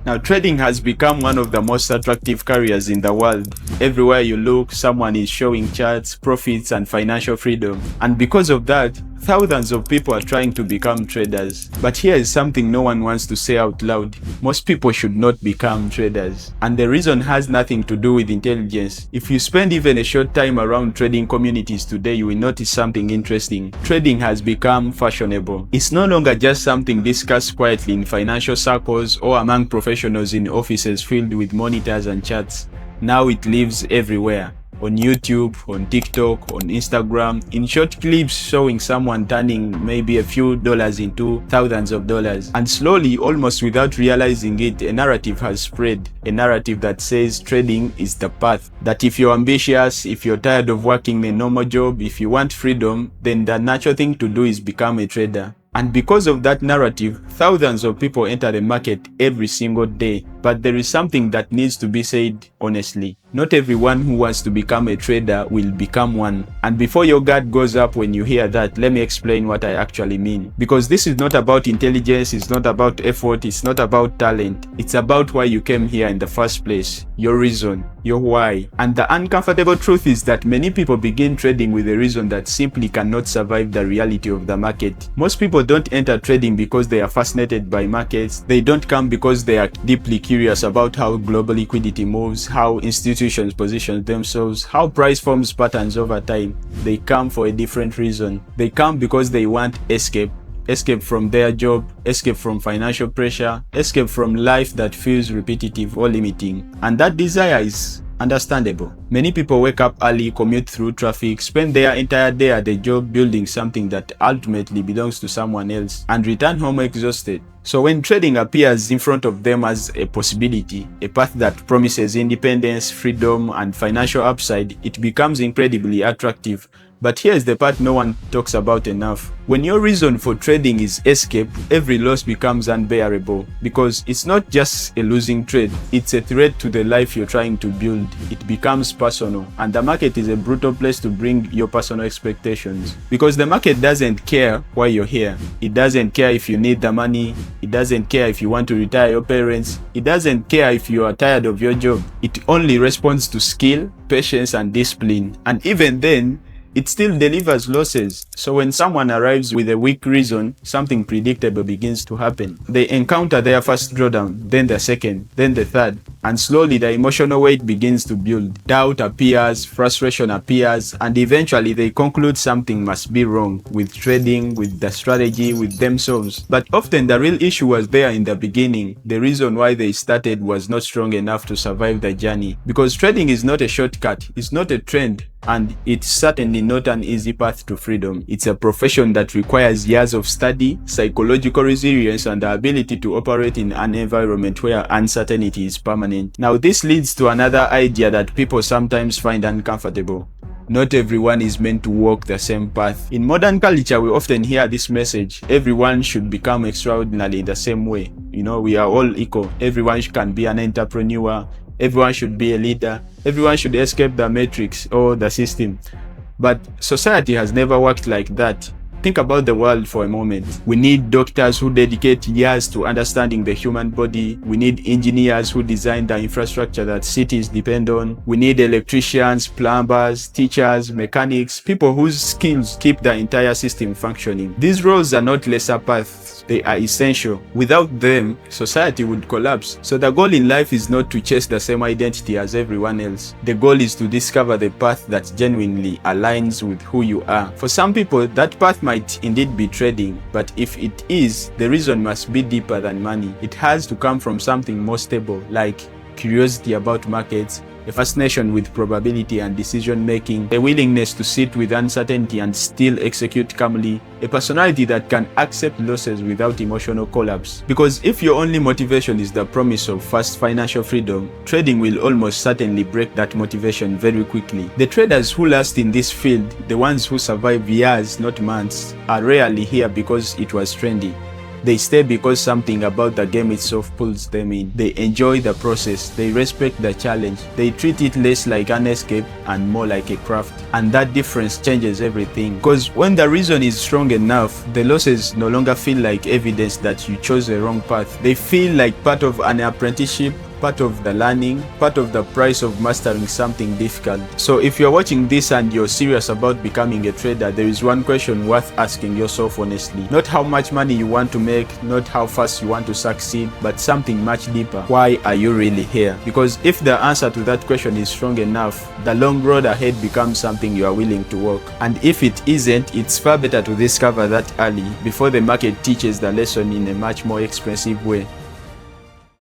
Now, trading has become one of the most attractive careers in the world. Everywhere you look, someone is showing charts, profits, and financial freedom. And because of that, thousands of people are trying to become traders. But here is something no one wants to say out loud. Most people should not become traders. And the reason has nothing to do with intelligence. If you spend even a short time around trading communities today, you will notice something interesting. Trading has become fashionable. It's no longer just something discussed quietly in financial circles or among professionals in offices filled with monitors and charts. Now it lives everywhere. On YouTube, on TikTok, on Instagram, in short clips showing someone turning maybe a few dollars into thousands of dollars. And slowly, almost without realizing it, a narrative has spread. A narrative that says trading is the path. That if you're ambitious, if you're tired of working a normal job, if you want freedom, then the natural thing to do is become a trader. And because of that narrative, thousands of people enter the market every single day. But there is something that needs to be said honestly. Not everyone who wants to become a trader will become one. And before your guard goes up when you hear that, let me explain what I actually mean. Because this is not about intelligence, it's not about effort, it's not about talent. It's about why you came here in the first place. Your reason, your why. And the uncomfortable truth is that many people begin trading with a reason that simply cannot survive the reality of the market. Most people don't enter trading because they are fascinated by markets. They don't come because they are deeply curious about how global liquidity moves, how institutions position themselves, how price forms patterns over time. They come for a different reason. They come because they want escape. Escape from their job, escape from financial pressure, escape from life that feels repetitive or limiting. And that desire is understandable. Many people wake up early, commute through traffic, spend their entire day at the job building something that ultimately belongs to someone else, and return home exhausted. So when trading appears in front of them as a possibility, a path that promises independence, freedom, and financial upside, it becomes incredibly attractive. But here's the part no one talks about enough. When your reason for trading is escape, every loss becomes unbearable because it's not just a losing trade, it's a threat to the life you're trying to build. It becomes personal, and the market is a brutal place to bring your personal expectations. Because the market doesn't care why you're here. It doesn't care if you need the money. It doesn't care if you want to retire your parents. It doesn't care if you are tired of your job. It only responds to skill, patience, and discipline. And even then, it still delivers losses. So when someone arrives with a weak reason, something predictable begins to happen. They encounter their first drawdown, then the second, then the third, and slowly the emotional weight begins to build. Doubt appears, frustration appears, and eventually they conclude something must be wrong with trading, with the strategy, with themselves. But often the real issue was there in the beginning. The reason why they started was not strong enough to survive the journey. Because trading is not a shortcut, it's not a trend, and it's certainly not an easy path to freedom. It's a profession that requires years of study, psychological resilience, and the ability to operate in an environment where uncertainty is permanent. Now, this leads to another idea that people sometimes find uncomfortable. Not everyone is meant to walk the same path. In modern culture, we often hear this message: everyone should become extraordinary in the same way. We are all equal. Everyone can be an entrepreneur. Everyone should be a leader. Everyone should escape the matrix or the system. But society has never worked like that. Think about the world for a moment. We need doctors who dedicate years to understanding the human body. We need engineers who design the infrastructure that cities depend on. We need electricians, plumbers, teachers, mechanics, people whose skills keep the entire system functioning. These roles are not lesser paths. They are essential. Without them, society would collapse. So the goal in life is not to chase the same identity as everyone else. The goal is to discover the path that genuinely aligns with who you are. For some people, that path might indeed be trading, but if it is, the reason must be deeper than money. It has to come from something more stable, like curiosity about markets, a fascination with probability and decision making, a willingness to sit with uncertainty and still execute calmly, a personality that can accept losses without emotional collapse. Because if your only motivation is the promise of fast financial freedom, trading will almost certainly break that motivation very quickly. The traders who last in this field, the ones who survive years, not months, are rarely here because it was trendy. They stay because something about the game itself pulls them in. They enjoy the process, they respect the challenge, they treat it less like an escape and more like a craft. And that difference changes everything. Because when the reason is strong enough, the losses no longer feel like evidence that you chose the wrong path. They feel like part of an apprenticeship, part of the learning, part of the price of mastering something difficult. So if you're watching this and you're serious about becoming a trader, there is one question worth asking yourself honestly. Not how much money you want to make, not how fast you want to succeed, but something much deeper. Why are you really here? Because if the answer to that question is strong enough, the long road ahead becomes something you are willing to walk. And if it isn't, it's far better to discover that early, before the market teaches the lesson in a much more expensive way.